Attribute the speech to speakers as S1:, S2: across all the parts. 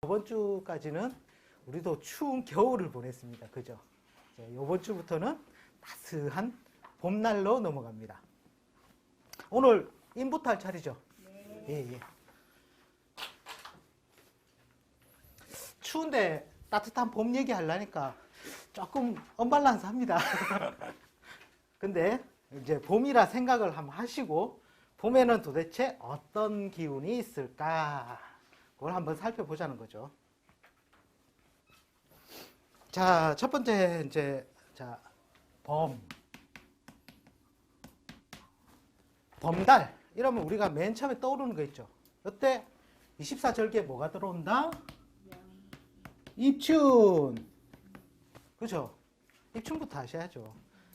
S1: 이번 주까지는 우리도 추운 겨울을 보냈습니다. 그죠? 이번 주부터는 따스한 봄날로 넘어갑니다. 오늘 인부터 할 차례죠? 네. 예. 추운데 따뜻한 봄 얘기 하려니까 조금 언밸런스합니다. 근데 이제 봄이라 생각을 한번 하시고 봄에는 도대체 어떤 기운이 있을까? 그걸 한번 살펴보자는 거죠. 자, 첫 번째 봄달 이러면 우리가 맨 처음에 떠오르는 거 있죠. 이때 24절기에 뭐가 들어온다? 입춘. 그죠? 입춘부터 하셔야죠.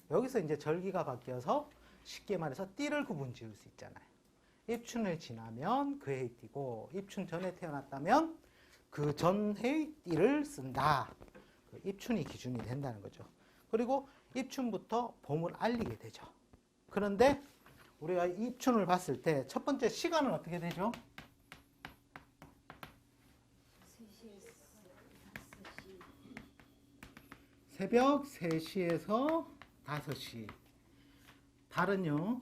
S1: 여기서 이제 절기가 바뀌어서 쉽게 말해서 띠를 구분 지을 수 있잖아요. 입춘을 지나면 그 해의 띠고, 입춘 전에 태어났다면 그 전 해의 띠를 쓴다. 입춘이 기준이 된다는 거죠. 그리고 입춘부터 봄을 알리게 되죠. 그런데 우리가 입춘을 봤을 때 첫 번째 시간은 어떻게 되죠? 새벽 3시에서 5시. 달은요?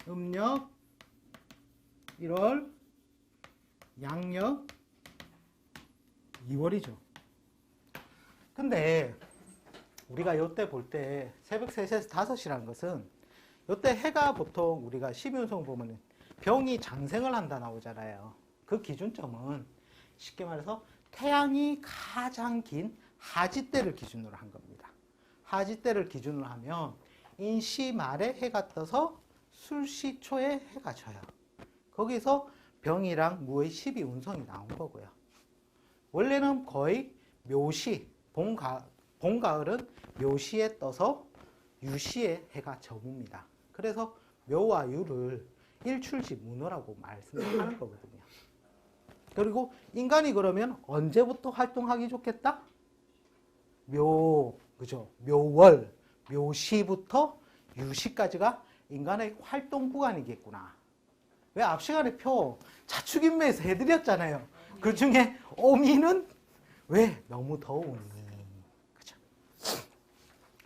S1: 음력 1월, 양력 2월이죠. 근데 우리가 요때 볼 때 새벽 3시에서 5시라는 것은 요때 해가 보통 우리가 12운송 보면 병이 장생을 한다 나오잖아요. 그 기준점은 쉽게 말해서 태양이 가장 긴 하지때를 기준으로 한 겁니다. 하지때를 기준으로 하면 인시 말에 해가 떠서 술시 초에 해가 져요. 거기서 병이랑 무의 12운성이 나온 거고요. 원래는 거의 묘시, 봄가을은 묘시에 떠서 유시에 해가 저뭅니다. 그래서 묘와 유를 일출지 문호라고 말씀하는 거거든요. 그리고 인간이 그러면 언제부터 활동하기 좋겠다? 그죠? 묘월, 묘시부터 유시까지가 인간의 활동 구간이겠구나. 왜 앞 시간에 표 자축인묘에서 해드렸잖아요. 그 중에 오미는 왜? 너무 더우니. 그죠?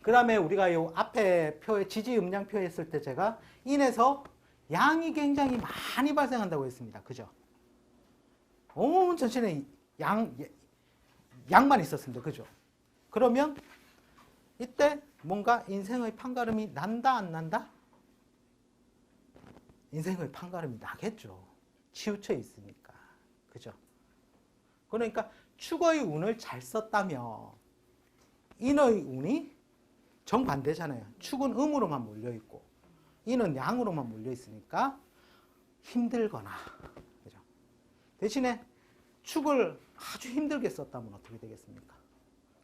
S1: 그 다음에 우리가 요 앞에 표에 지지음양표 했을 때 제가 인에서 양이 굉장히 많이 발생한다고 했습니다. 그죠? 온 전신에 양만 있었습니다. 그죠? 그러면 이때 뭔가 인생의 판가름이 난다 안 난다? 인생의 판가름이 나겠죠. 치우쳐 있으니까. 그죠? 그러니까 축의 운을 잘 썼다면 인의 운이 정반대잖아요. 축은 음으로만 몰려있고 인은 양으로만 몰려있으니까 힘들거나. 그죠? 대신에 축을 아주 힘들게 썼다면 어떻게 되겠습니까?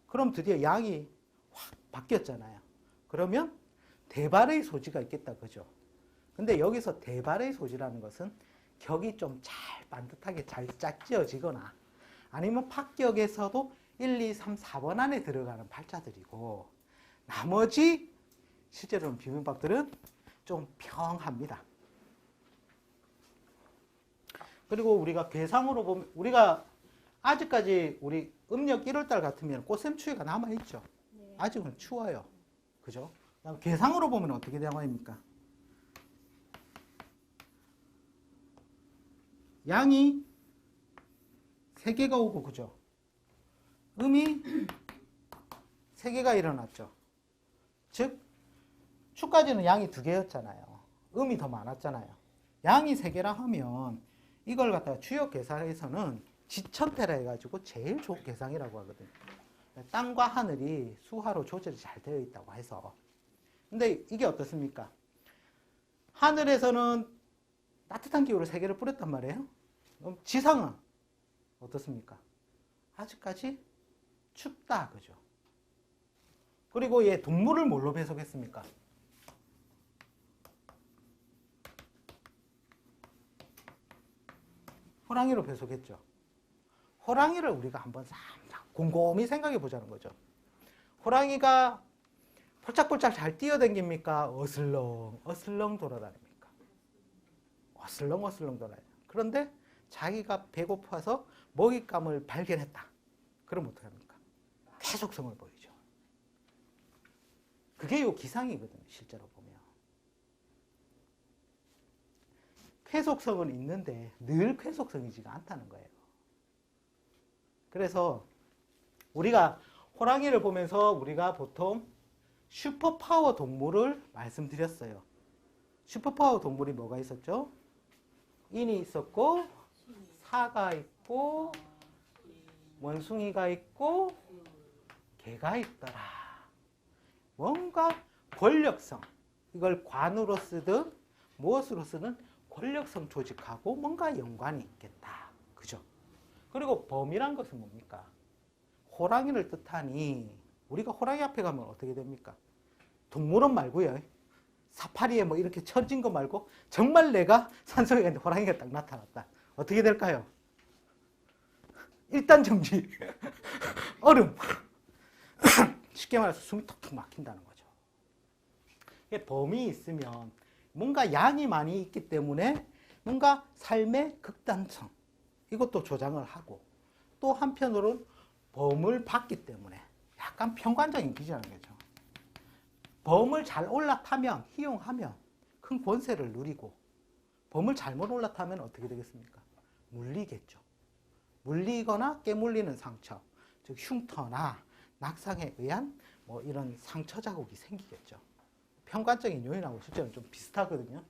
S1: 그럼 드디어 양이 확 바뀌었잖아요. 그러면 대발의 소지가 있겠다. 그죠? 근데 여기서 대발의 소지라는 것은 격이 좀 잘 반듯하게 잘 짝지어지거나 아니면 파격에서도 1, 2, 3, 4번 안에 들어가는 팔자들이고 나머지 실제로는 비문박들은 좀 평합니다. 그리고 우리가 괴상으로 보면 우리가 아직까지 우리 음력 1월달 같으면 꽃샘추위가 남아있죠. 아직은 추워요. 그죠? 괴상으로 보면 어떻게 되나입니까? 양이 3개가 오고, 그죠? 음이 3개가 일어났죠. 즉, 축까지는 양이 2개였잖아요. 음이 더 많았잖아요. 양이 3개라 하면 이걸 갖다가 주역 계산에서는 지천태라 해가지고 제일 좋은 계상이라고 하거든요. 땅과 하늘이 수화로 조절이 잘 되어 있다고 해서. 근데 이게 어떻습니까? 하늘에서는 따뜻한 기후를 3개를 뿌렸단 말이에요. 그럼 지상은 어떻습니까? 아직까지 춥다. 그죠? 그리고 얘 동물을 뭘로 배속했습니까? 호랑이로 배속했죠. 호랑이를 우리가 한번 곰곰이 생각해 보자는 거죠. 호랑이가 폴짝폴짝 잘 뛰어다닙니까? 어슬렁 돌아다닙니까? 어슬렁어슬렁 돌아요. 그런데 자기가 배고파서 먹잇감을 발견했다. 그럼 어떻게 합니까? 쾌속성을 보이죠. 그게 요 기상이거든요. 실제로 보면. 쾌속성은 있는데 늘 쾌속성이지가 않다는 거예요. 그래서 우리가 호랑이를 보면서 우리가 보통 슈퍼파워 동물을 말씀드렸어요. 슈퍼파워 동물이 뭐가 있었죠? 인이 있었고, 사가 있고, 원숭이가 있고, 개가 있더라. 뭔가 권력성, 이걸 관으로 쓰든 무엇으로 쓰든 권력성 조직하고 뭔가 연관이 있겠다. 그죠? 그리고 범이란 것은 뭡니까? 호랑이를 뜻하니 우리가 호랑이 앞에 가면 어떻게 됩니까? 동물원 말고요. 사파리에 뭐 이렇게 쳐진 거 말고 정말 내가 산속에 있는데 호랑이가 딱 나타났다. 어떻게 될까요? 일단 정지. 얼음. 쉽게 말해서 숨이 턱턱 막힌다는 거죠. 범이 있으면 뭔가 양이 많이 있기 때문에 뭔가 삶의 극단성 이것도 조장을 하고 또 한편으로는 범을 받기 때문에 약간 평관적인 기질이라는 거죠. 범을 잘 올라타면 희용하면 큰 권세를 누리고 범을 잘못 올라타면 어떻게 되겠습니까? 물리겠죠. 물리거나 깨물리는 상처, 즉 흉터나 낙상에 의한 뭐 이런 상처 자국이 생기겠죠. 평관적인 요인하고 실제로 좀 비슷하거든요.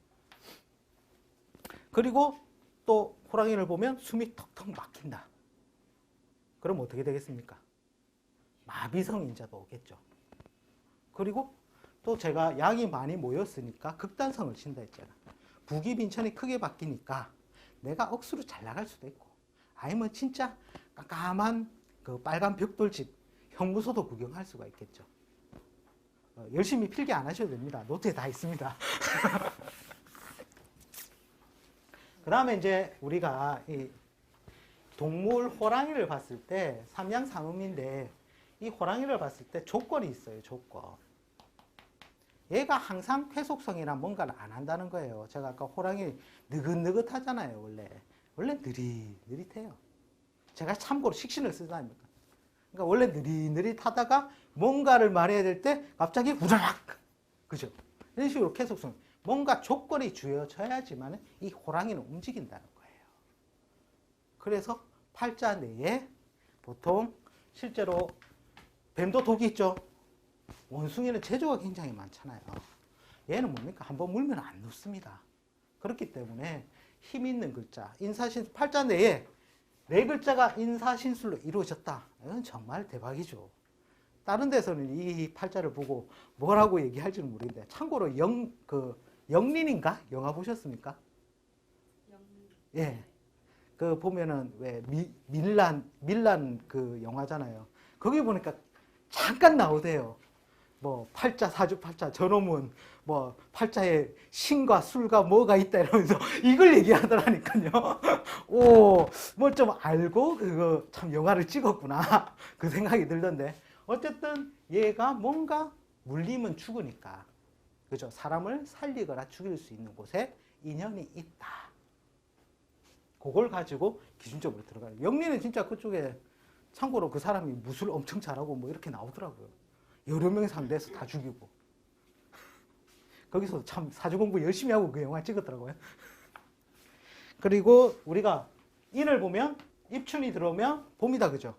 S1: 그리고 또 호랑이를 보면 숨이 턱턱 막힌다. 그럼 어떻게 되겠습니까? 마비성 인자도 오겠죠. 그리고 또 제가 양이 많이 모였으니까 극단성을 친다 했잖아. 북이 빈천이 크게 바뀌니까 내가 억수로 잘 나갈 수도 있고 아니면 진짜 깜깜한 그 빨간 벽돌집 형무소도 구경할 수가 있겠죠. 열심히 필기 안 하셔도 됩니다. 노트에 다 있습니다. 그 다음에 이제 우리가 이 동물 호랑이를 봤을 때 삼양삼음인데 이 호랑이를 봤을 때 조건이 있어요. 조건. 얘가 항상 쾌속성이나 뭔가를 안 한다는 거예요. 제가 아까 호랑이 느긋느긋하잖아요. 원래 느릿느릿해요. 제가 참고로 식신을 쓰다니까. 그러니까 원래 느릿느릿하다가 뭔가를 말해야 될 때 갑자기 우라락. 그죠? 이런 식으로 쾌속성. 뭔가 조건이 주어져야지만 이 호랑이는 움직인다는 거예요. 그래서 팔자 내에 보통 실제로 뱀도 독이 있죠. 원숭이는 제조가 굉장히 많잖아요. 얘는 뭡니까? 한번 물면 안 눕습니다. 그렇기 때문에 힘 있는 글자, 인사신 팔자 내에 네 글자가 인사신술로 이루어졌다. 이건 정말 대박이죠. 다른 데서는 이 팔자를 보고 뭐라고 얘기할지는 모르겠는데 참고로 영린인가? 영화 보셨습니까? 예. 그 보면은 왜 밀란 그 영화잖아요. 거기 보니까 잠깐 나오대요. 뭐 팔자 사주팔자 저놈은 뭐 팔자에 신과 술과 뭐가 있다 이러면서 이걸 얘기하더라니까요. 오, 뭐 좀 알고 그거 참 영화를 찍었구나 그 생각이 들던데 어쨌든 얘가 뭔가 물리면 죽으니까 그죠? 사람을 살리거나 죽일 수 있는 곳에 인연이 있다. 그걸 가지고 기준적으로 들어가요. 영리는 진짜 그쪽에 참고로 그 사람이 무술 엄청 잘하고 뭐 이렇게 나오더라고요. 여러 명이 상대해서 다 죽이고. 거기서 참 사주 공부 열심히 하고 그 영화 찍었더라고요. 그리고 우리가 인을 보면 입춘이 들어오면 봄이다 그죠?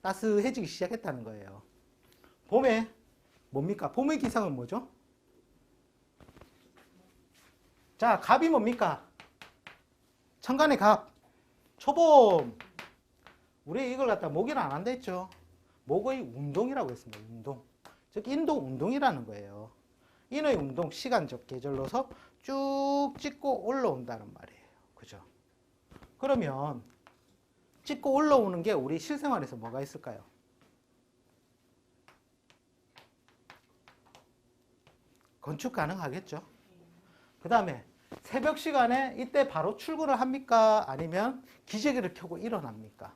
S1: 따스해지기 시작했다는 거예요. 봄에 뭡니까? 봄의 기상은 뭐죠? 자, 갑이 뭡니까? 천간의 갑. 초봄. 우리 이걸 갖다 목이라 안 한다 했죠. 목의 운동이라고 했습니다. 운동. 즉 인동 운동이라는 거예요. 인의 운동 시간적 계절로서 쭉 찍고 올라온다는 말이에요. 그죠? 그러면 찍고 올라오는 게 우리 실생활에서 뭐가 있을까요? 건축 가능하겠죠. 그 다음에 새벽 시간에 이때 바로 출근을 합니까? 아니면 기저귀를 켜고 일어납니까?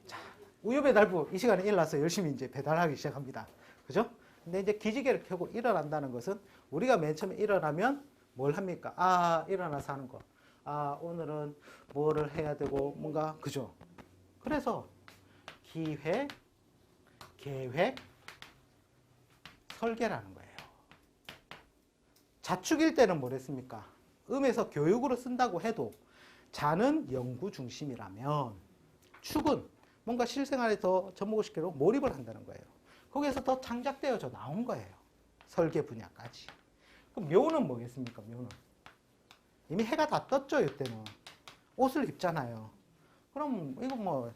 S1: 자, 우유배달부 이 시간에 일어나서 열심히 이제 배달하기 시작합니다. 그죠? 근데 이제 기지개를 켜고 일어난다는 것은 우리가 맨 처음에 일어나면 뭘 합니까? 아, 일어나서 하는 거. 아, 오늘은 뭐를 해야 되고, 뭔가, 그죠? 그래서 기획, 계획, 설계라는 거예요. 자축일 때는 뭐랬습니까? 음에서 교육으로 쓴다고 해도 자는 연구 중심이라면 축은 뭔가 실생활에 더 접목시키고 몰입을 한다는 거예요. 거기에서 더 창작되어져 나온 거예요. 설계 분야까지. 그럼 묘는 뭐겠습니까? 묘는 이미 해가 다 떴죠. 이때는 옷을 입잖아요. 그럼 이거 뭐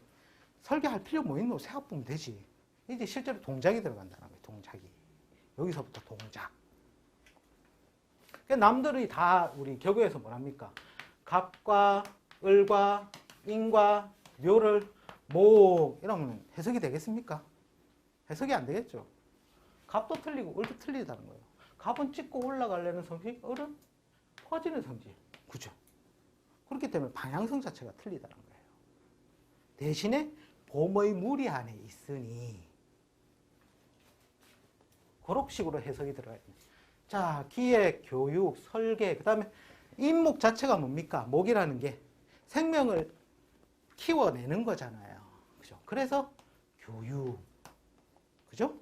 S1: 설계할 필요 뭐 있노? 새합 보면 되지. 이제 실제로 동작이 들어간다는 거예요. 동작이. 여기서부터 동작. 남들이 다 우리 격오에서 뭐랍니까? 갑과 을과 인과 묘를 목 이러면 해석이 되겠습니까? 해석이 안 되겠죠. 갑도 틀리고 을도 틀리다는 거예요. 갑은 찍고 올라가려는 성질, 을은 퍼지는 성질. 그죠? 그렇기 때문에 방향성 자체가 틀리다는 거예요. 대신에 봄의 무리 안에 있으니 그런 식으로 해석이 들어가야 됩니다. 자, 기획, 교육, 설계, 그 다음에 인목 자체가 뭡니까? 목이라는 게 생명을 키워내는 거잖아요. 그죠? 그래서 교육. 그죠?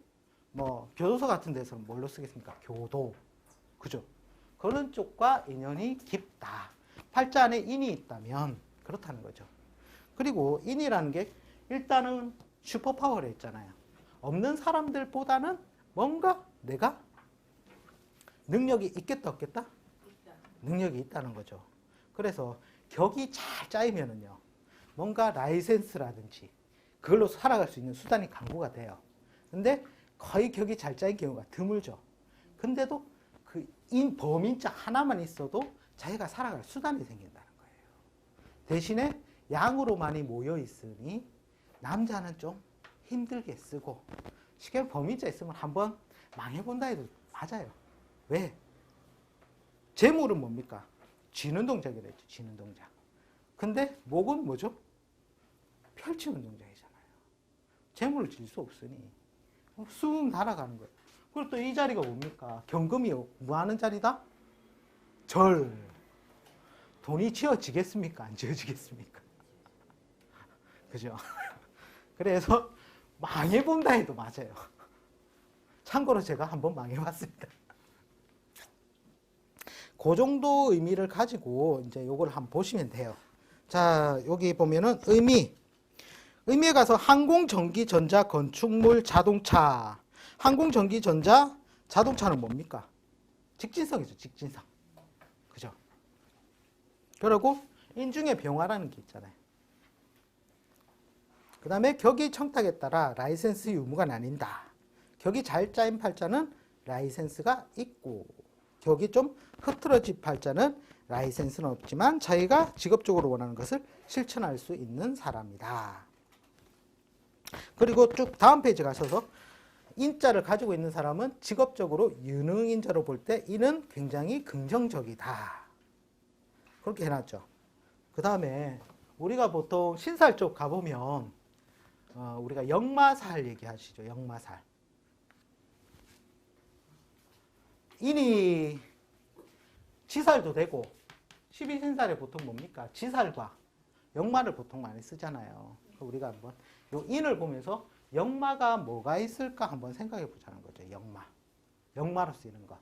S1: 뭐, 교도소 같은 데서는 뭘로 쓰겠습니까? 교도. 그죠? 그런 쪽과 인연이 깊다. 팔자 안에 인이 있다면 그렇다는 거죠. 그리고 인이라는 게 일단은 슈퍼파워를 했잖아요. 없는 사람들보다는 뭔가 내가 능력이 있겠다 없겠다? 능력이 있다는 거죠. 그래서 격이 잘 짜이면은요, 뭔가 라이센스라든지 그걸로 살아갈 수 있는 수단이 강구가 돼요. 근데 거의 격이 잘 짜인 경우가 드물죠. 근데도 그 범인자 하나만 있어도 자기가 살아갈 수단이 생긴다는 거예요. 대신에 양으로 많이 모여 있으니 남자는 좀 힘들게 쓰고 쉽게 범인자 있으면 한번 망해본다 해도 맞아요. 왜? 재물은 뭡니까? 쥐는 동작이라 했죠. 쥐는 동작. 근데 목은 뭐죠? 펼치는 동작이잖아요. 재물을 질 수 없으니 쑥 날아가는 거예요. 그리고 또 이 자리가 뭡니까? 경금이 뭐 하는 자리다? 절. 돈이 지어지겠습니까? 안 지어지겠습니까? 그죠? 그래서 망해본다 해도 맞아요. 참고로 제가 한번 망해봤습니다. 그 정도 의미를 가지고 이제 요걸 한번 보시면 돼요. 자, 여기 보면은 의미에 가서 항공, 전기, 전자, 건축물, 자동차. 항공, 전기, 전자, 자동차는 뭡니까? 직진성이죠, 직진성. 그죠? 그리고 인중에 병화라는 게 있잖아요. 그 다음에 격이 청탁에 따라 라이센스 유무가 나뉜다. 격이 잘 짜인 팔자는 라이센스가 있고, 격이 좀 흐트러진 팔자는 라이센스는 없지만 자기가 직업적으로 원하는 것을 실천할 수 있는 사람이다. 그리고 쭉 다음 페이지 가셔서 인자를 가지고 있는 사람은 직업적으로 유능인자로 볼 때 이는 굉장히 긍정적이다. 그렇게 해놨죠. 그 다음에 우리가 보통 신살 쪽 가보면 우리가 역마살 얘기하시죠. 역마살. 인이 지살도 되고 12신살에 보통 뭡니까? 지살과 역마를 보통 많이 쓰잖아요. 우리가 한번 요 인을 보면서 역마가 뭐가 있을까 한번 생각해 보자는 거죠. 역마. 역마로 쓰이는 것.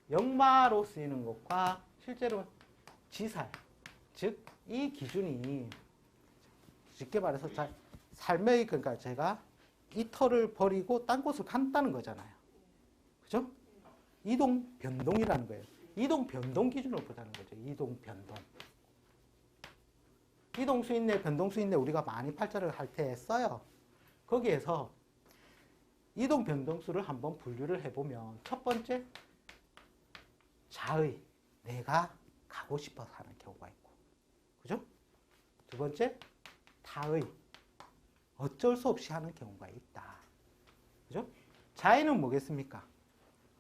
S1: 역마로 쓰이는 것과 실제로 지살. 즉, 이 기준이 쉽게 말해서 삶의, 그러니까 제가 이 터를 버리고 딴 곳을 간다는 거잖아요. 그죠? 이동 변동이라는 거예요. 이동 변동 기준으로 보자는 거죠. 이동 변동. 이동 수인내, 변동 수인내 우리가 많이 팔자를 할 때 써요. 거기에서 이동 변동수를 한번 분류를 해보면 첫 번째 자의, 내가 가고 싶어서 하는 경우가 있고, 그죠? 두 번째 타의, 어쩔 수 없이 하는 경우가 있다. 그죠? 자의는 뭐겠습니까?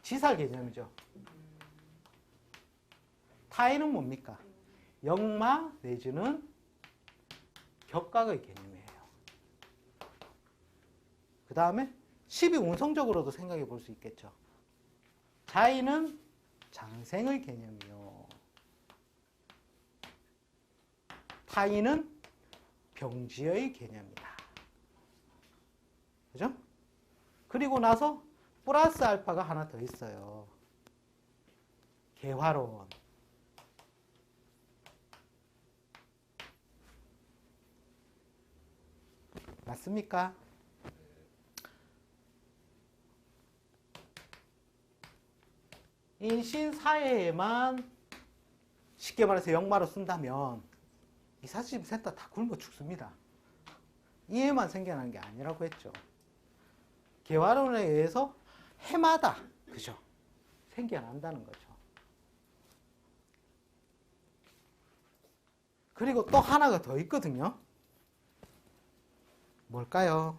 S1: 지살 개념이죠. 타의는 뭡니까? 역마 내지는 격각의 개념이에요. 그 다음에 12운성적으로도 생각해 볼 수 있겠죠. 자의는 장생의 개념이요. 타의는 병지의 개념이다. 그죠? 그리고 나서 플러스 알파가 하나 더 있어요. 개화론. 맞습니까? 인신사회에만 쉽게 말해서 역마로 쓴다면 이사시스템센터 다 굶어 죽습니다. 이해만 생겨나는 게 아니라고 했죠. 개화론에 의해서 해마다 그죠? 생겨난다는 거죠. 그리고 또 하나가 더 있거든요. 뭘까요?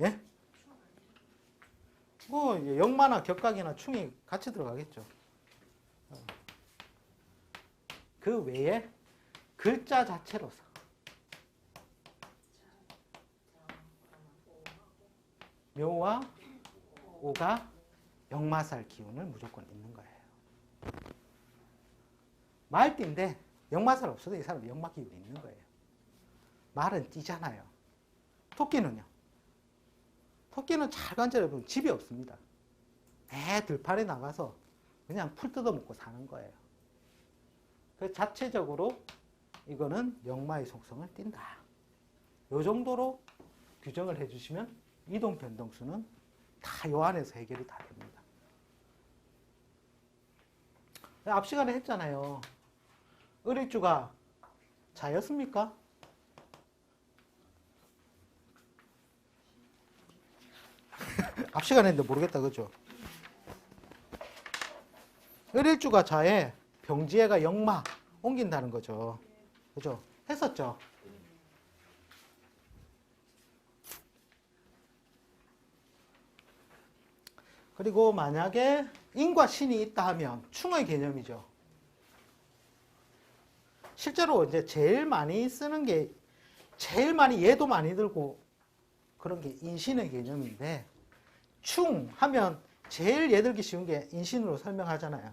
S1: 예? 뭐 이제 역마나 격각이나 충이 같이 들어가겠죠. 그 외에 글자 자체로서 묘와 오가 역마살 기운을 무조건 있는 거예요. 말띠인데 역마살 없어도 이 사람은 역마 기운이 있는 거예요. 말은 띠잖아요. 토끼는요? 토끼는 잘 관찰해보면 집이 없습니다. 매 들판에 나가서 그냥 풀 뜯어먹고 사는 거예요. 그 자체적으로 이거는 역마의 속성을 띈다. 이 정도로 규정을 해주시면 이동 변동수는 다 요 안에서 해결이 다 됩니다. 앞 시간에 했잖아요. 을일주가 자였습니까? 앞 시간에 했는데 모르겠다, 그죠? 을일주가 자에 병지해가 역마 옮긴다는 거죠. 그죠? 했었죠? 그리고 만약에 인과 신이 있다 하면 충의 개념이죠. 실제로 이제 제일 많이 쓰는 게, 제일 많이 얘도 많이 들고 그런 게 인신의 개념인데, 충 하면 제일 얘들기 쉬운 게 인신으로 설명하잖아요.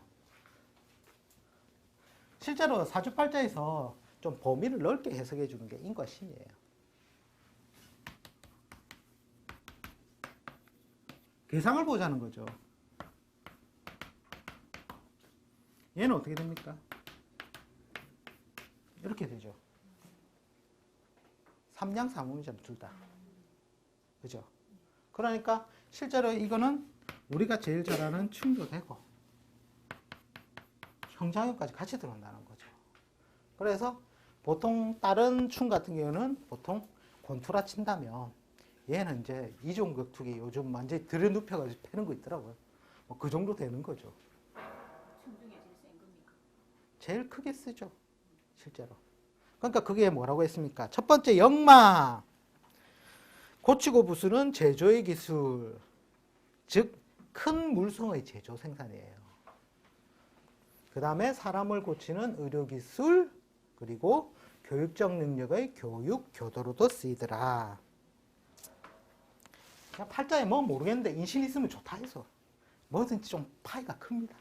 S1: 실제로 사주팔자에서 좀 범위를 넓게 해석해 주는 게 인과 신이에요. 계상을 보자는 거죠. 얘는 어떻게 됩니까? 이렇게 되죠. 삼양사무이잖아요, 둘 다. 그죠? 그러니까 실제로 이거는 우리가 제일 잘 아는 충도 되고 형장형까지 같이 들어온다는 거죠. 그래서 보통 다른 충 같은 경우는 보통 권투라 친다면 얘는 이제 이종격투기 요즘 완전히 들여눕혀가지고 패는 거 있더라고요. 뭐 그 정도 되는 거죠.
S2: 충 중에 제일 센 겁니까?
S1: 제일 크게 쓰죠, 실제로. 그러니까 그게 뭐라고 했습니까? 첫 번째 역마. 고치고 부수는 제조의 기술. 즉, 큰 물성의 제조 생산이에요. 그 다음에 사람을 고치는 의료기술, 그리고 교육적 능력의 교육, 교도로도 쓰이더라. 그냥 팔자에 뭐 모르겠는데 인신 있으면 좋다 해서 뭐든지 좀 파이가 큽니다.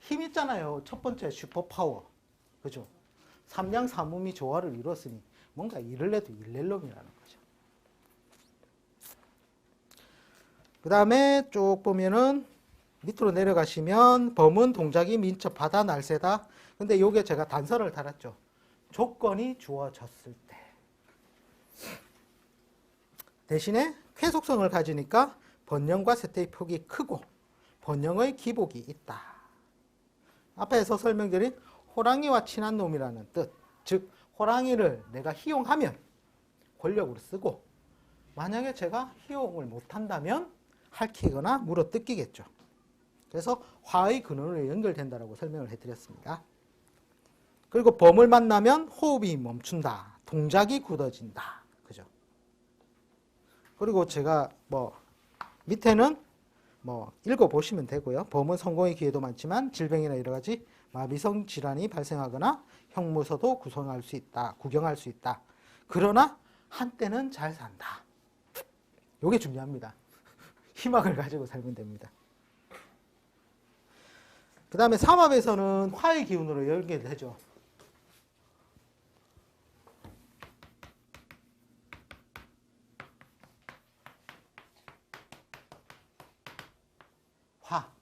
S1: 힘 있잖아요. 첫 번째 슈퍼파워. 그죠? 삼양사무미 조화를 이뤘으니 뭔가 일을 해도 일낼 놈이라는 거죠. 그 다음에 쭉 보면은 밑으로 내려가시면 범은 동작이 민첩하다 날쌔다. 근데 요게 제가 단서를 달았죠. 조건이 주어졌을 때. 대신에 쾌속성을 가지니까 번영과 세태의 폭이 크고 번영의 기복이 있다. 앞에서 설명드린 호랑이와 친한 놈이라는 뜻. 즉 호랑이를 내가 희용하면 권력으로 쓰고 만약에 제가 희용을 못한다면 핥히거나 물어 뜯기겠죠. 그래서 화의 근원으로 연결된다라고 설명을 해드렸습니다. 그리고 범을 만나면 호흡이 멈춘다. 동작이 굳어진다. 그죠? 그리고 제가 뭐 밑에는 뭐 읽어보시면 되고요. 범은 성공의 기회도 많지만 질병이나 여러 가지 마비성 질환이 발생하거나 형무소도 구경할 수 있다. 그러나 한때는 잘 산다. 이게 중요합니다. 희망을 가지고 살면 됩니다. 그 다음에 삼합에서는 화의 기운으로 연결되죠. 화.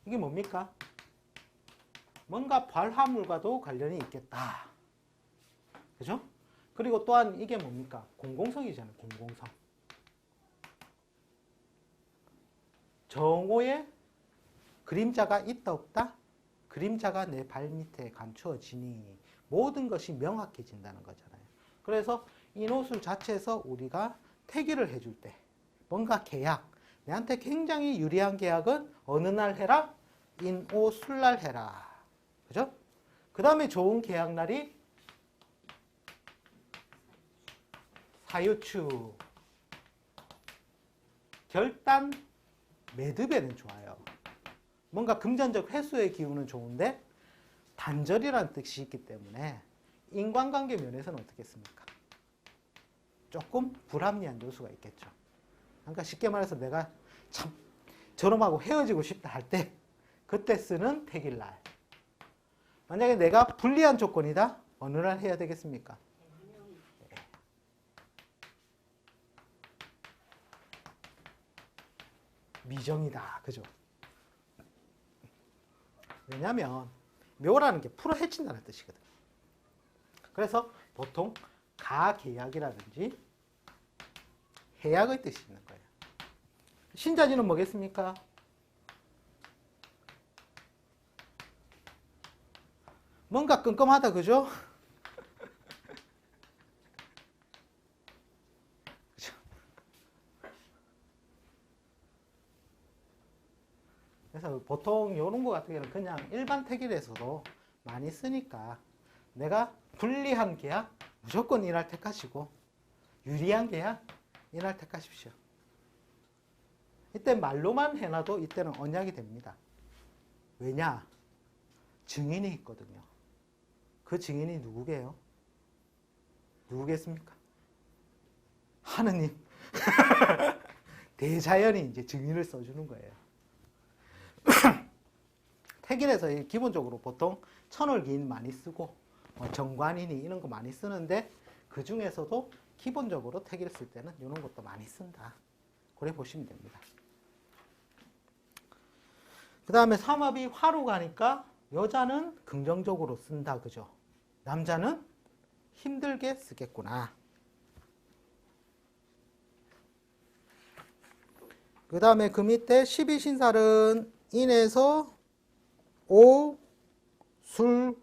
S1: 이게 뭡니까? 뭔가 발화물과도 관련이 있겠다. 그죠? 그리고 또한 이게 뭡니까? 공공성이잖아요. 공공성. 정오에 그림자가 있다 없다? 그림자가 내 발밑에 감추어지니 모든 것이 명확해진다는 거잖아요. 그래서 인호술 자체에서 우리가 태기를 해줄 때 뭔가 계약, 내한테 굉장히 유리한 계약은 어느 날 해라? 인오술날 해라. 그죠? 그 다음에 좋은 계약날이 사유추. 결단, 매듭에는 좋아요. 뭔가 금전적 회수의 기운은 좋은데 단절이라는 뜻이 있기 때문에 인간관계 면에서는 어떻겠습니까? 조금 불합리한 요소가 있겠죠. 그러니까 쉽게 말해서 내가 참 저놈하고 헤어지고 싶다 할 때 그때 쓰는 태길날. 만약에 내가 불리한 조건이다? 어느 날 해야 되겠습니까? 미정이다. 그죠? 왜냐하면 묘라는 게 풀어 헤친다는 뜻이거든. 그래서 보통 가계약이라든지 해약의 뜻이 있는 거예요. 신자지는 뭐겠습니까? 뭔가 끔끔하다. 그죠? 그래서 보통 이런 거 같은 경우는 그냥 일반 태길에서도 많이 쓰니까 내가 불리한 계약 무조건 이날 택하시고 유리한 계약 이날 택하십시오. 이때 말로만 해놔도 이때는 언약이 됩니다. 왜냐? 증인이 있거든요. 그 증인이 누구게요? 누구겠습니까? 하느님. 대자연이 이제 증인을 써주는 거예요. 태길에서 기본적으로 보통 천월기인 많이 쓰고 정관이니 이런 거 많이 쓰는데 그 중에서도 기본적으로 태길 쓸 때는 이런 것도 많이 쓴다. 그래 보시면 됩니다. 그 다음에 삼합이 화로 가니까 여자는 긍정적으로 쓴다. 그죠? 남자는 힘들게 쓰겠구나. 그 다음에 그 밑에 12신살은 인에서 오, 술,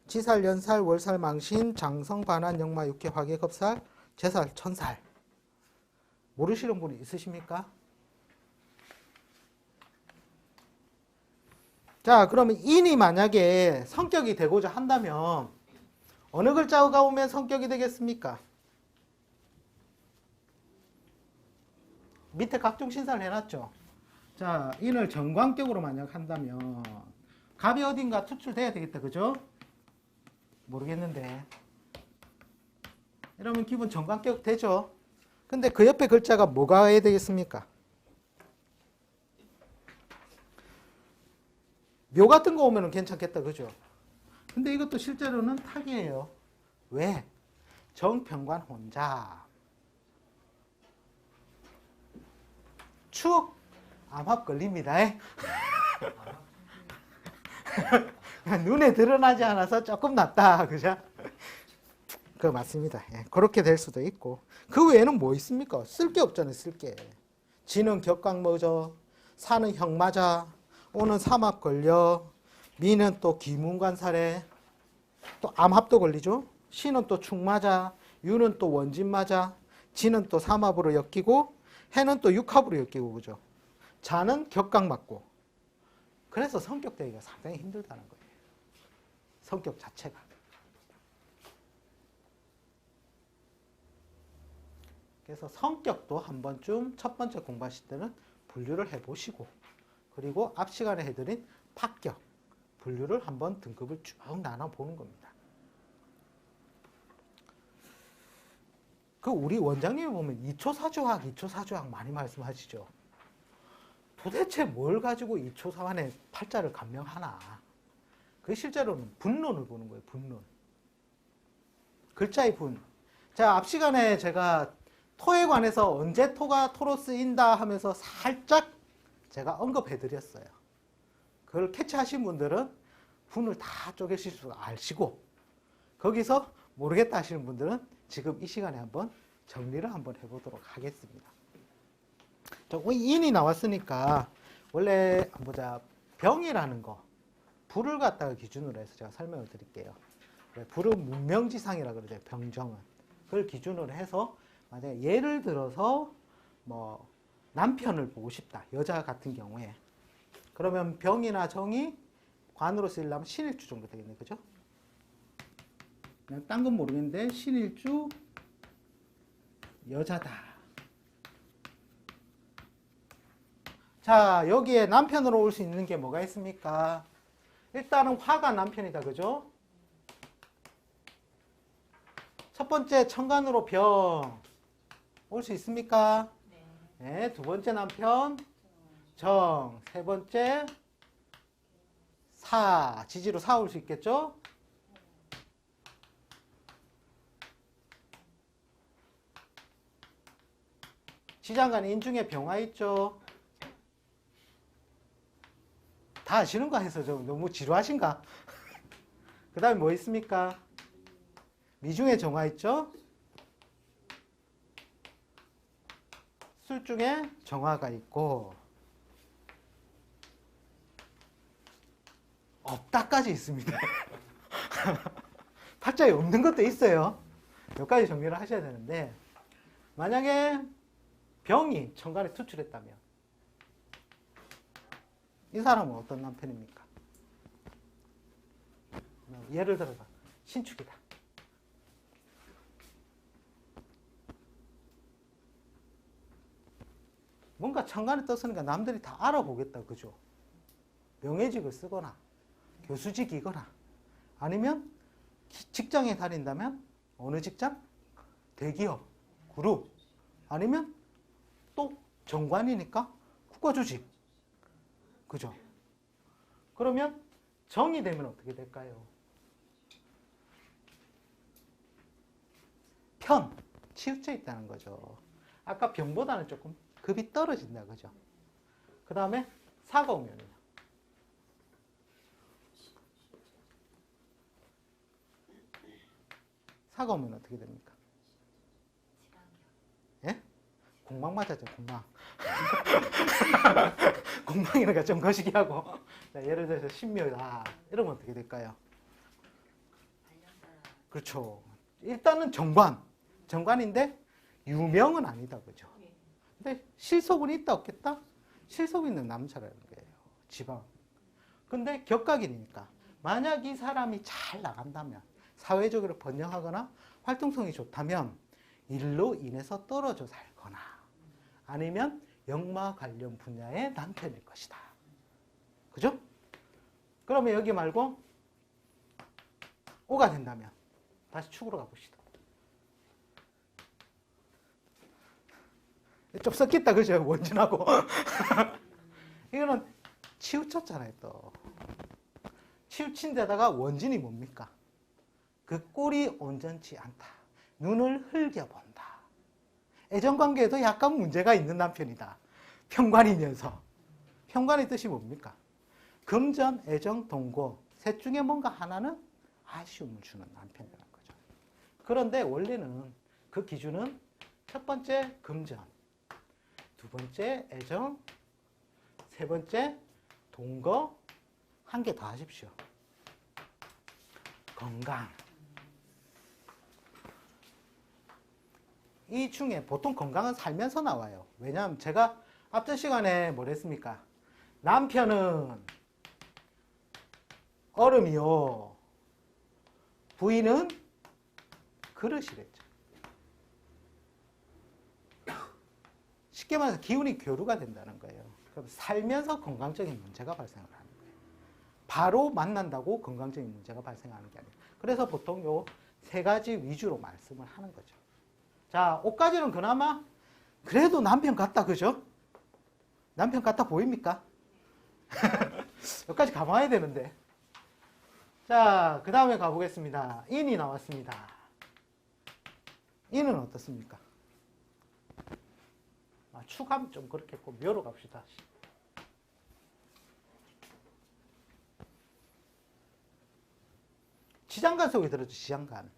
S1: 지살, 연살, 월살, 망신, 장성, 반환, 역마, 육계, 화계, 겁살, 제살, 천살. 모르시는 분이 있으십니까? 자, 그러면 인이 만약에 성격이 되고자 한다면 어느 글자가 오면 성격이 되겠습니까? 밑에 각종 신사를 해놨죠. 자, 인을 정관격으로 만약 한다면 갑이 어딘가 투출돼야 되겠다. 그죠? 모르겠는데 이러면 기본 정관격 되죠. 근데 그 옆에 글자가 뭐가 해야 되겠습니까? 묘 같은 거 오면 괜찮겠다. 그죠? 근데 이것도 실제로는 탁이에요. 왜? 정평관 혼자. 축 암합 걸립니다. 눈에 드러나지 않아서 조금 낫다. 그죠? 그거 맞습니다. 예, 그렇게 될 수도 있고. 그 외에는 뭐 있습니까? 쓸 게 없잖아요. 쓸 게. 지는 격강머저, 사는 형맞아, 오는 삼합 걸려, 미는 또 기문관살에, 또 암합도 걸리죠. 시는 또 축맞아, 유는 또 원진맞아, 지는 또 삼합으로 엮이고, 해는 또 육합으로 엮이고, 그죠? 자는 격강 맞고. 그래서 성격 되기가 상당히 힘들다는 거예요. 성격 자체가. 그래서 성격도 한 번쯤 첫 번째 공부하실 때는 분류를 해보시고, 그리고 앞 시간에 해드린 파격, 분류를 한번 등급을 쭉 나눠보는 겁니다. 그 우리 원장님이 보면 2초 사주학, 2초 사주학 많이 말씀하시죠. 도대체 뭘 가지고 2초 사환의 팔자를 감명하나? 그 실제로는 분론을 보는 거예요. 분론. 글자의 분. 자, 앞 시간에 제가 토에 관해서 언제 토가 토로 쓰인다 하면서 살짝 제가 언급해 드렸어요. 그걸 캐치하신 분들은 분을 다 쪼개실 줄 아시고, 거기서 모르겠다 하시는 분들은 지금 이 시간에 한번 정리를 한번 해보도록 하겠습니다. 인이 나왔으니까 원래 보자. 병이라는 거, 불을 갖다가 기준으로 해서 제가 설명을 드릴게요. 불은 문명지상이라 그러죠. 병정은. 그걸 기준으로 해서 만약에 예를 들어서 뭐 남편을 보고 싶다. 여자 같은 경우에. 그러면 병이나 정이 관으로 쓰려면 신일주 정도 되겠네. 그죠? 딴 건 모르겠는데 신일주 여자다. 자, 여기에 남편으로 올 수 있는 게 뭐가 있습니까? 일단은 화가 남편이다. 그죠? 첫 번째 천간으로 병 올 수 있습니까? 네. 두 번째 남편 정. 세 번째 사. 지지로 사 올 수 있겠죠? 지장간 인중에 병화 있죠? 다 아시는 거 해서 좀 너무 지루하신가? 그 다음에 뭐 있습니까? 미중에 정화 있죠? 술중에 정화가 있고 없다까지 있습니다. 팔자에 없는 것도 있어요. 몇 가지 정리를 하셔야 되는데, 만약에 병이 천간에 투출했다면 이 사람은 어떤 남편입니까? 예를 들어서 신축이다. 뭔가 천간에 떴으니까 남들이 다 알아보겠다. 그죠? 명예직을 쓰거나 교수직이거나 아니면 직장에 다닌다면 어느 직장? 대기업, 그룹, 아니면 또 정관이니까 국가조직. 그죠? 그러면 정이 되면 어떻게 될까요? 편, 치우쳐 있다는 거죠. 아까 병보다는 조금 급이 떨어진다. 그죠? 그 다음에 사가 오면요. 사가 오면 어떻게 됩니까? 예? 공망 맞았죠, 공망. 공망이니까 좀 거시기 하고. 자, 예를 들어서 신묘다. 이러면 어떻게 될까요? 그렇죠. 일단은 정관. 정관인데 유명은 아니다. 그죠? 근데 실속은 있다, 없겠다? 실속 있는 남자라는 거예요. 지방. 근데 격각이니까. 만약 이 사람이 잘 나간다면, 사회적으로 번영하거나 활동성이 좋다면 일로 인해서 떨어져 살거나 아니면 역마 관련 분야의 남편일 것이다. 그죠? 그러면 여기 말고 오가 된다면 다시 축으로 가봅시다. 좀 섞였다. 그죠? 원진하고. 이거는 치우쳤잖아요. 또 치우친 데다가 원진이 뭡니까? 그 꼴이 온전치 않다. 눈을 흘겨본다. 애정관계에도 약간 문제가 있는 남편이다. 편관이면서. 편관의 뜻이 뭡니까? 금전, 애정, 동거 셋 중에 뭔가 하나는 아쉬움을 주는 남편이라는 거죠. 그런데 원래는 그 기준은 첫 번째 금전, 두 번째 애정, 세 번째 동거, 한 개 더 하십시오. 건강. 이 중에 보통 건강은 살면서 나와요. 왜냐하면 제가 앞전 시간에 뭘 했습니까? 남편은 얼음이요, 부인은 그릇이랬죠. 쉽게 말해서 기운이 교류가 된다는 거예요. 그럼 살면서 건강적인 문제가 발생을 하는 거예요. 바로 만난다고 건강적인 문제가 발생하는 게 아니에요. 그래서 보통 요 세 가지 위주로 말씀을 하는 거죠. 자, 옷까지는 그나마 그래도 남편 같다, 그죠? 남편 같아 보입니까? 여기까지 가봐야 되는데. 자, 그 다음에 가보겠습니다. 인이 나왔습니다. 인은 어떻습니까? 추감 좀 그렇게 했고, 묘로 갑시다. 지장간 속에 들어죠, 지장간.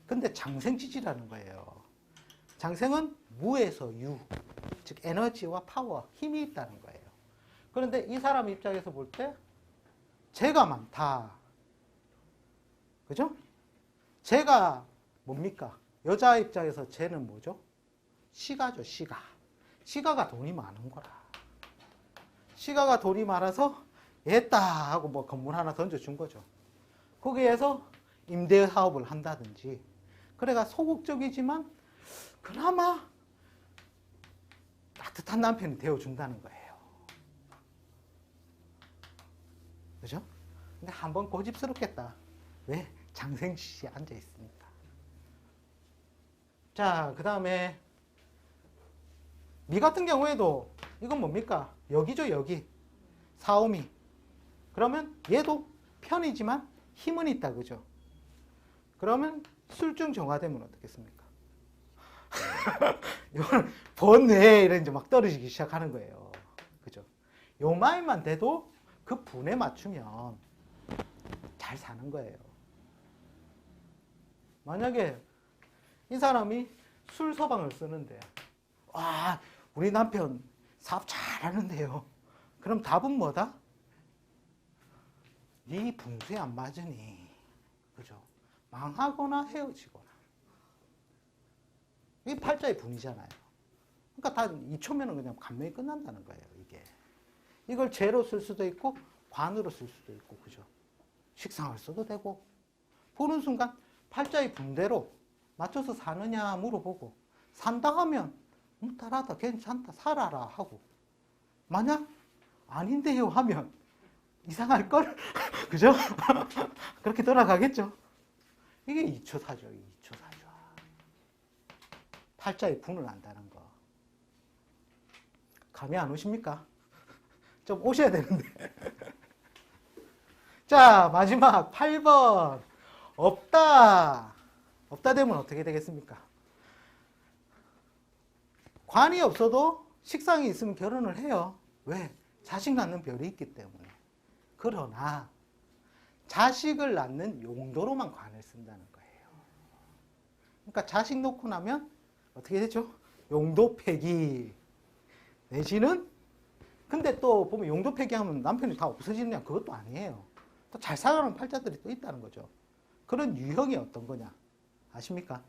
S1: 근데 장생지지라는 거예요. 장생은 무에서 유, 즉 에너지와 파워, 힘이 있다는 거예요. 그런데 이 사람 입장에서 볼 때 재가 많다. 그죠? 재가 뭡니까? 여자 입장에서 재는 뭐죠? 시가죠, 시가. 시가가 돈이 많은 거라. 시가가 돈이 많아서 얘다 하고 뭐 건물 하나 던져준 거죠. 거기에서 임대 사업을 한다든지. 그래가 소극적이지만 그나마 따뜻한 남편이 되어준다는 거예요. 그죠? 근데 한번 고집스럽겠다. 왜? 장생지지에 앉아 있으니까. 자, 그 다음에 미 같은 경우에도 이건 뭡니까? 여기죠, 여기. 사오미. 그러면 얘도 편이지만 힘은 있다, 그죠? 그러면 술중 정화되면 어떻겠습니까? 이거는 번뇌에 이런 이제 막 떨어지기 시작하는 거예요. 그죠? 요 마음만 돼도 그 분에 맞추면 잘 사는 거예요. 만약에 이 사람이 술 서방을 쓰는데, 와, 우리 남편 사업 잘하는데요. 그럼 답은 뭐다? 네 분수에 안 맞으니, 그죠? 망하거나 헤어지거나. 이게 팔자의 분이잖아요. 그러니까 다 2초면은 그냥 감명이 끝난다는 거예요, 이게. 이걸 재로 쓸 수도 있고, 관으로 쓸 수도 있고, 그죠? 식상을 써도 되고, 보는 순간 팔자의 분대로 맞춰서 사느냐 물어보고, 산다 하면, 따라다, 괜찮다, 살아라 하고, 만약 아닌데요 하면, 이상할걸? 그죠? 그렇게 돌아가겠죠? 이게 2초사죠, 2초사죠. 팔자의 분을 안다는 거. 감이 안 오십니까? 좀 오셔야 되는데. 자, 마지막 8번. 없다. 없다 되면 어떻게 되겠습니까? 관이 없어도 식상이 있으면 결혼을 해요. 왜? 자식 낳는 별이 있기 때문에. 그러나 자식을 낳는 용도로만 관을 쓴다는 거예요. 그러니까 자식 놓고 나면 어떻게 되죠? 용도 폐기 내지는, 근데 또 보면 용도 폐기하면 남편이 다 없어지느냐? 그것도 아니에요. 또 잘 살아가는 팔자들이 또 있다는 거죠. 그런 유형이 어떤 거냐? 아십니까?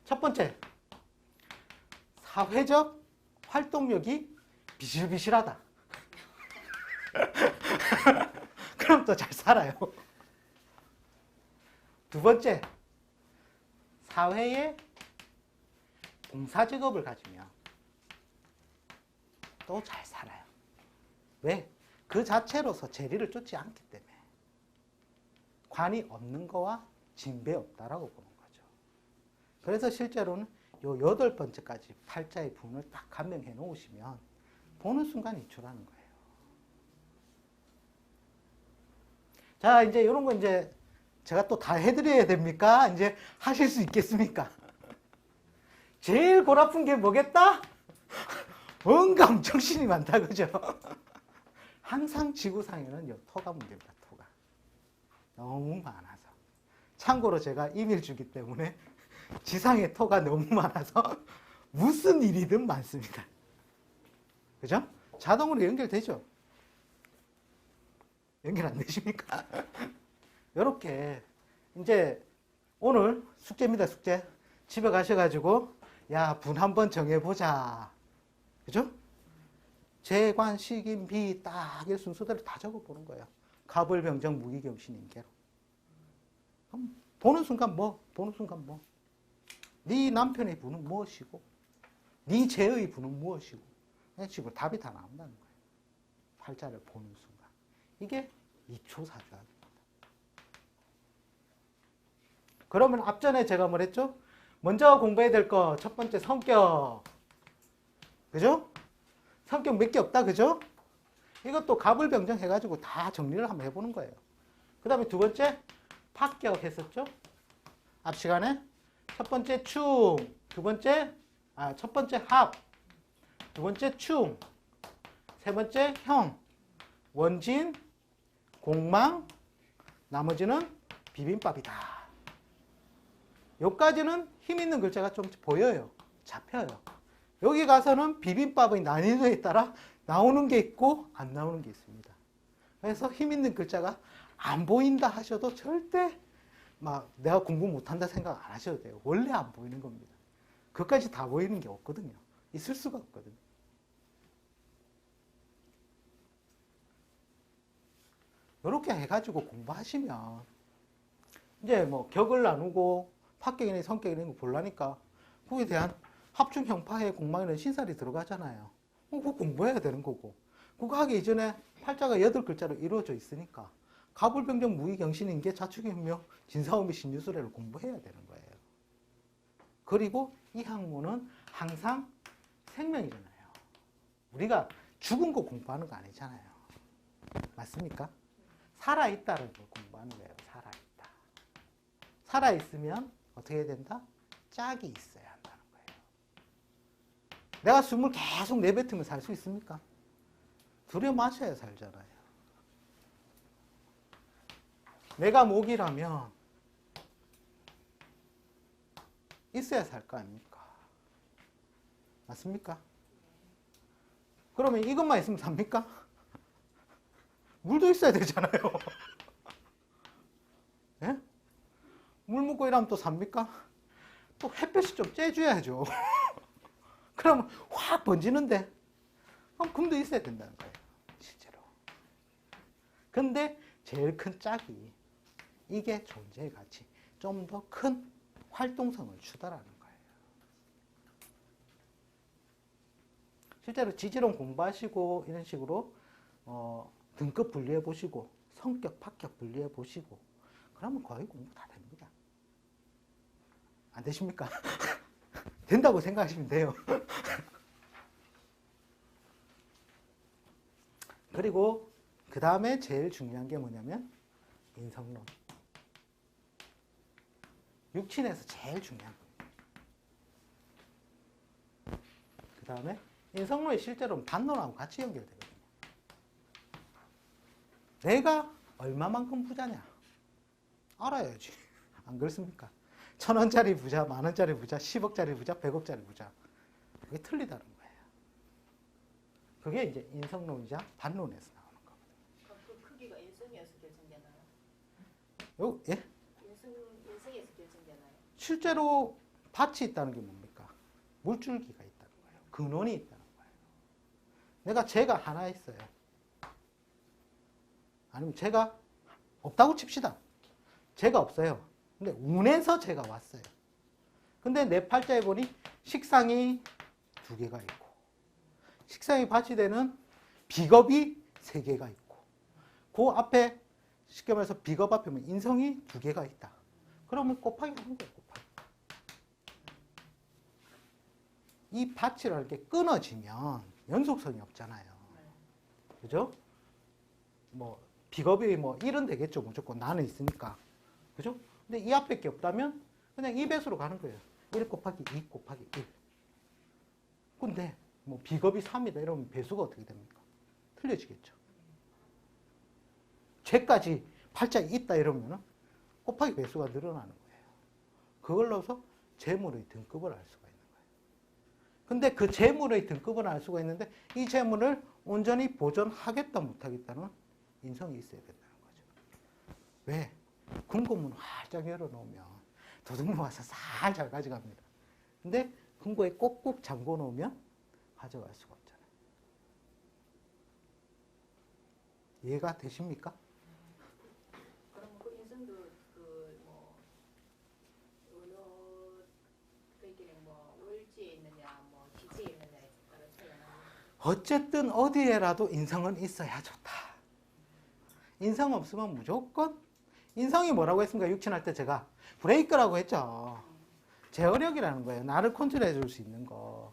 S1: 첫 번째, 사회적 활동력이 비실비실하다. 그럼 또 잘 살아요. 두 번째, 사회에 봉사직업을 가지면 또 잘 살아요. 왜? 그 자체로서 재리를 쫓지 않기 때문에. 관이 없는 거와 진배 없다라고 보는 거죠. 그래서 실제로는 요 8번째까지 팔자의 분을 딱 감명해 놓으시면 보는 순간 이출하는 거예요. 자, 이제 이런 거 이제 제가 또 다 해드려야 됩니까? 이제 하실 수 있겠습니까? 제일 골 아픈 게 뭐겠다? 뭔가 엄청 신이 많다, 그죠? 항상 지구상에는 요 토가 문제입니다, 토가. 너무 많아서. 참고로 제가 이밀주기 때문에 지상에 토가 너무 많아서 무슨 일이든 많습니다. 그죠? 자동으로 연결되죠? 연결 안 되십니까? 이렇게 이제 오늘 숙제입니다, 숙제. 집에 가셔가지고 야, 분 한번 정해보자. 그죠? 재관, 식임, 비 딱 이 순서대로 다 적어보는 거예요. 갑을, 병정, 무기경신, 임계로. 그럼 보는 순간 뭐? 보는 순간 뭐? 네 남편의 분은 무엇이고 네 재의 분은 무엇이고 이런 식으로 답이 다 나온다는 거예요. 팔자를 보는 순간. 이게 2초 사주학입니다. 그러면 앞전에 제가 뭐랬죠? 먼저 공부해야 될 거 첫 번째 성격. 그죠? 성격 몇 개 없다. 그죠? 이것도 갑을병정 해가지고 다 정리를 한번 해보는 거예요. 그 다음에 두 번째 파격 했었죠? 앞 시간에 첫 번째 충, 첫 번째 합, 두 번째 충, 세 번째 형, 원진, 공망, 나머지는 비빔밥이다. 여기까지는 힘 있는 글자가 좀 보여요. 잡혀요. 여기 가서는 비빔밥의 난이도에 따라 나오는 게 있고 안 나오는 게 있습니다. 그래서 힘 있는 글자가 안 보인다 하셔도 절대 막 내가 공부 못한다 생각 안 하셔도 돼요. 원래 안 보이는 겁니다. 그것까지 다 보이는 게 없거든요. 있을 수가 없거든요. 이렇게 해가지고 공부하시면 이제 뭐 격을 나누고 파격이나 성격이나 거 보려니까 거기에 대한 합중 형파의 공망에는 신살이 들어가잖아요. 그거 공부해야 되는 거고. 그거 하기 이전에 팔자가 8글자로 이루어져 있으니까 가불병정 무의경신인계 자축인묘 진사오미 신유술회를 공부해야 되는 거예요. 그리고 이 학문은 항상 생명이잖아요. 우리가 죽은 거 공부하는 거 아니잖아요. 맞습니까? 살아있다는 걸 공부하는 거예요. 살아있다. 살아있으면 어떻게 해야 된다? 짝이 있어야 한다는 거예요. 내가 숨을 계속 내뱉으면 살 수 있습니까? 들여 마셔야 살잖아요. 내가 목이라면 있어야 살 거 아닙니까? 맞습니까? 그러면 이것만 있으면 삽니까? 물도 있어야 되잖아요. 예? 물 먹고 이러면 또 삽니까? 또 햇볕이 좀 쬐줘야죠. 그러면 확 번지는데, 그럼 금도 있어야 된다는 거예요. 실제로. 근데 제일 큰 짝이 이게 존재의 가치, 좀 더 큰 활동성을 주다라는 거예요. 실제로 지지론 공부하시고 이런 식으로 등급 분리해 보시고 성격, 파격 분리해 보시고 그러면 거의 공부 다 됩니다. 안 되십니까? 된다고 생각하시면 돼요. 그리고 그 다음에 제일 중요한 게 뭐냐면 인성론. 육친에서 제일 중요한 겁니다. 그 다음에 인성론이 실제로는 반론하고 같이 연결되거든요. 내가 얼마만큼 부자냐? 알아야지. 안 그렇습니까? 1,000원짜리 부자, 10,000원짜리 부자, 10억짜리 부자, 100억짜리 부자. 그게 틀리다는 거예요. 그게 이제 인성론이자 반론에서 나오는 거거든요.
S2: 그 크기가 인성에서 결정되나요?
S1: 예?
S2: 인성에서 결정되나요?
S1: 실제로 밭이 있다는 게 뭡니까? 물줄기가 있다는 거예요. 근원이 있다는 거예요. 내가 재가 하나 있어요. 아니면 재가 없다고 칩시다. 재가 없어요. 근데 운에서 재가 왔어요. 근데 내 팔자에 보니 식상이 2개가 있고 식상이 밭이 되는 비겁이 3개가 있고 그 앞에 쉽게 말해서 비겁 앞에 인성이 2개가 있다. 그러면 곱하기 하는 거예요. 곱하기. 이 밭이라는 게 끊어지면 연속성이 없잖아요. 그죠? 뭐 비겁이 뭐 1은 되겠죠. 무조건 나는 있으니까. 그죠? 근데 이 앞에 게 없다면 그냥 2배수로 가는 거예요. 1 곱하기 2 곱하기 1. 근데 뭐 비겁이 3이다 이러면 배수가 어떻게 됩니까? 틀려지겠죠. 쟤까지 팔자에 있다 이러면 곱하기 배수가 늘어나는 거예요. 그걸 넣어서 재물의 등급을 알 수가 있는 거예요. 근데 그 재물의 등급을 알 수가 있는데 이 재물을 온전히 보존하겠다 못하겠다는 인성이 있어야 된다는 거죠. 왜? 금고문 활짝 열어놓으면 도둑놈 와서 살잘 가져갑니다. 근데 금고에 꼭꼭 잠궈 놓으면 가져갈 수가 없잖아요. 이해가 되십니까?
S2: 그럼 그 인성도 그뭐 어느 그들은 뭐 월지에 있느냐, 뭐 기지에 있느냐에 따라 차이가 나요.
S1: 어쨌든 어디에라도 인성은 있어야 좋다. 인성 없으면 무조건 인성이 뭐라고 했습니까? 육친할 때 제가 브레이크라고 했죠. 제어력이라는 거예요. 나를 컨트롤해 줄 수 있는 거.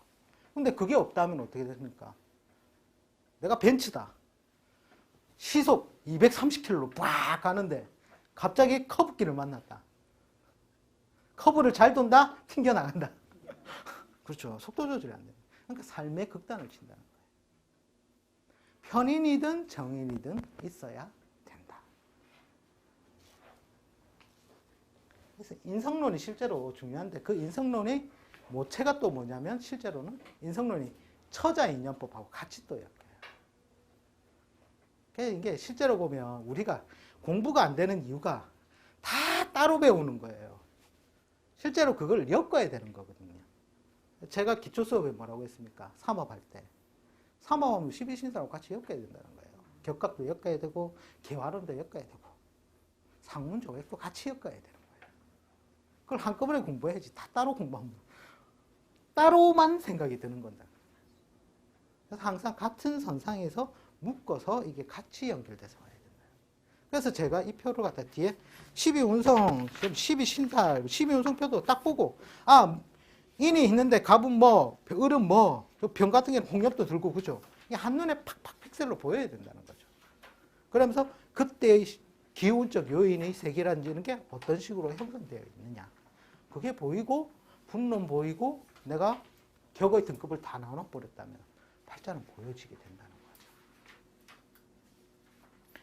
S1: 근데 그게 없다면 어떻게 됩니까? 내가 벤츠다. 시속 230km로 빡 가는데 갑자기 커브길을 만났다. 커브를 잘 돈다? 튕겨나간다. 그렇죠. 속도 조절이 안 됩니다. 그러니까 삶의 극단을 친다는 거예요. 편인이든 정인이든 있어야 된다. 그래서 인성론이 실제로 중요한데 그 인성론의 모체가 또 뭐냐면 실제로는 인성론이 처자인연법하고 같이 또 엮여요. 이게 실제로 보면 우리가 공부가 안 되는 이유가 다 따로 배우는 거예요. 실제로 그걸 엮어야 되는 거거든요. 제가 기초 수업에 뭐라고 했습니까? 삼업할 때. 삼업하면 12신사하고 같이 엮어야 된다는 거예요. 격각도 엮어야 되고 개화론도 엮어야 되고 상문 조액도 같이 엮어야 되는 거예요. 그걸 한꺼번에 공부해야지. 다 따로 공부하면 따로만 생각이 드는 건다. 그래서 항상 같은 선상에서 묶어서 이게 같이 연결돼서 와야 된다. 그래서 제가 이 표를 갖다 뒤에 12운성, 12신살, 12운성표도 딱 보고 인이 있는데 갑은 뭐, 을은 뭐, 병 같은 경우는 홍엽도 들고 그죠? 이게 한눈에 팍팍 픽셀로 보여야 된다는 거죠. 그러면서 그때의 기운적 요인의 세계라는 게 어떤 식으로 형성되어 있느냐. 그게 보이고 분론 보이고 내가 격의 등급을 다 나눠버렸다면 팔자는 보여지게 된다는 거죠.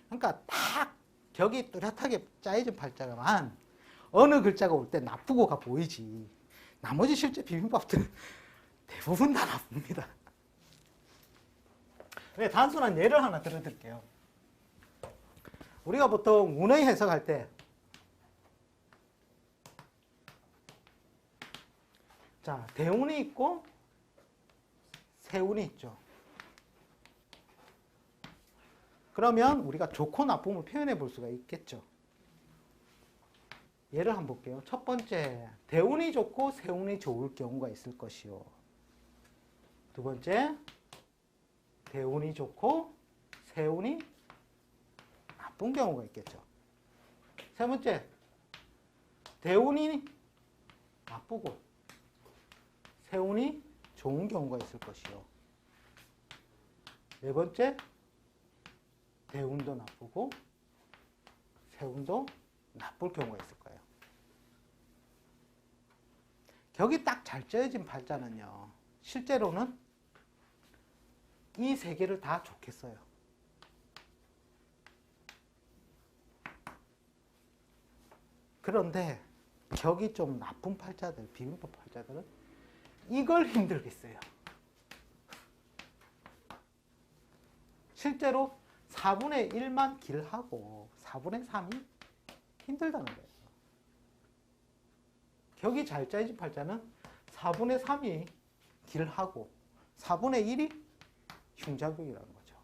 S1: 그러니까 딱 격이 뚜렷하게 짜여진 팔자가만 어느 글자가 올 때 나쁘고가 보이지. 나머지 실제 비빔밥들은 대부분 다 나쁩니다. 네, 단순한 예를 하나 들어드릴게요. 우리가 보통 운의 해석할 때 자, 대운이 있고 세운이 있죠. 그러면 우리가 좋고 나쁨을 표현해 볼 수가 있겠죠. 예를 한번 볼게요. 첫 번째, 대운이 좋고 세운이 좋을 경우가 있을 것이요. 두 번째, 대운이 좋고 세운이 나쁜 경우가 있겠죠. 세 번째, 대운이 나쁘고 세운이 좋은 경우가 있을 것이요. 네 번째, 대운도 나쁘고 세운도 나쁠 경우가 있을 거예요. 격이 딱 잘 짜여진 팔자는요, 실제로는 이 세 개를 다 좋게 써요. 그런데 격이 좀 나쁜 팔자들, 비빔밥 팔자들은 이걸 힘들게 써요. 실제로 4분의 1만 길하고 4분의 3이 힘들다는 거예요. 격이 잘 짜여진 팔자는 4분의 3이 길하고 4분의 1이 흉작용이라는 거죠.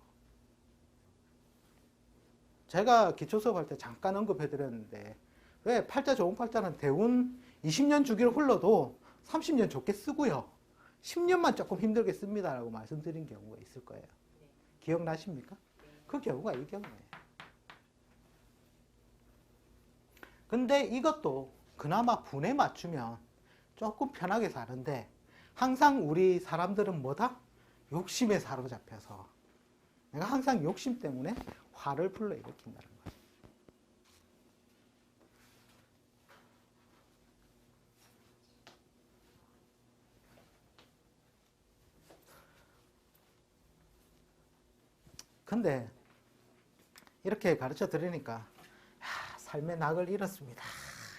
S1: 제가 기초 수업할 때 잠깐 언급해드렸는데 왜 팔자 좋은 팔자는 대운 20년 주기를 흘러도 30년 좋게 쓰고요. 10년만 조금 힘들게 씁니다 라고 말씀드린 경우가 있을 거예요. 기억나십니까? 그 경우가 이 경우예요. 근데 이것도 그나마 분에 맞추면 조금 편하게 사는데 항상 우리 사람들은 뭐다? 욕심에 사로잡혀서 내가 항상 욕심 때문에 화를 불러일으킨다는 거예요. 근데 이렇게 가르쳐 드리니까 삶의 낙을 잃었습니다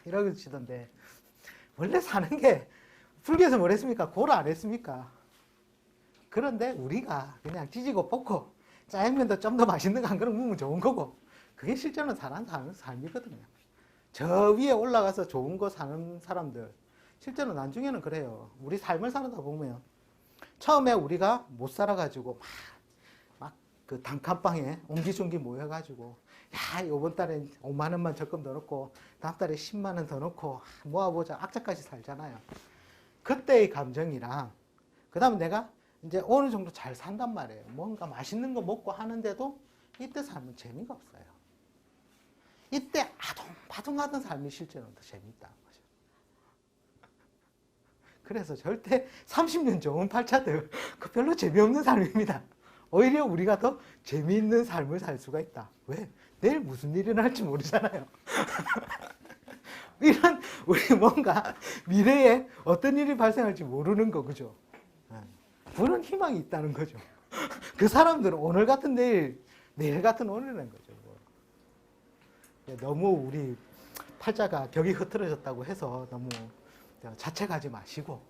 S1: 이러시던데 원래 사는 게 불교에서 뭘 했습니까? 고를 안 했습니까? 그런데 우리가 그냥 찌지고 볶고 짜장면도 좀 더 맛있는 거 한 그릇 먹으면 좋은 거고 그게 실제로는 사는 삶이거든요. 저 위에 올라가서 좋은 거 사는 사람들 실제로 나중에는 그래요. 우리 삶을 살다 보면 처음에 우리가 못 살아가지고 막 그 단칸방에 옹기종기 모여가지고 야 요번 달에 5만 원만 적금 넣어놓고 다음 달에 10만 원 더 넣고 모아보자 악자까지 살잖아요. 그때의 감정이랑 그 다음에 내가 이제 어느 정도 잘 산단 말이에요. 뭔가 맛있는 거 먹고 하는데도 이때 삶은 재미가 없어요. 이때 아동방 바둥하던 삶이 실제로는 더 재미있다는 거죠. 그래서 절대 30년 좋은 팔자들 그 별로 재미없는 삶입니다. 오히려 우리가 더 재미있는 삶을 살 수가 있다. 왜? 내일 무슨 일이 날지 모르잖아요. 이런 우리 뭔가 미래에 어떤 일이 발생할지 모르는 거 그죠? 그런 희망이 있다는 거죠. 그 사람들은 오늘 같은 내일, 내일 같은 오늘이라는 거죠. 너무 우리 팔자가 격이 흐트러졌다고 해서 너무 자책하지 마시고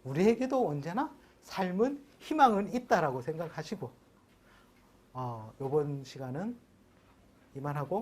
S1: 우리에게도 언제나 삶은 희망은 있다라고 생각하시고 이번 시간은 이만하고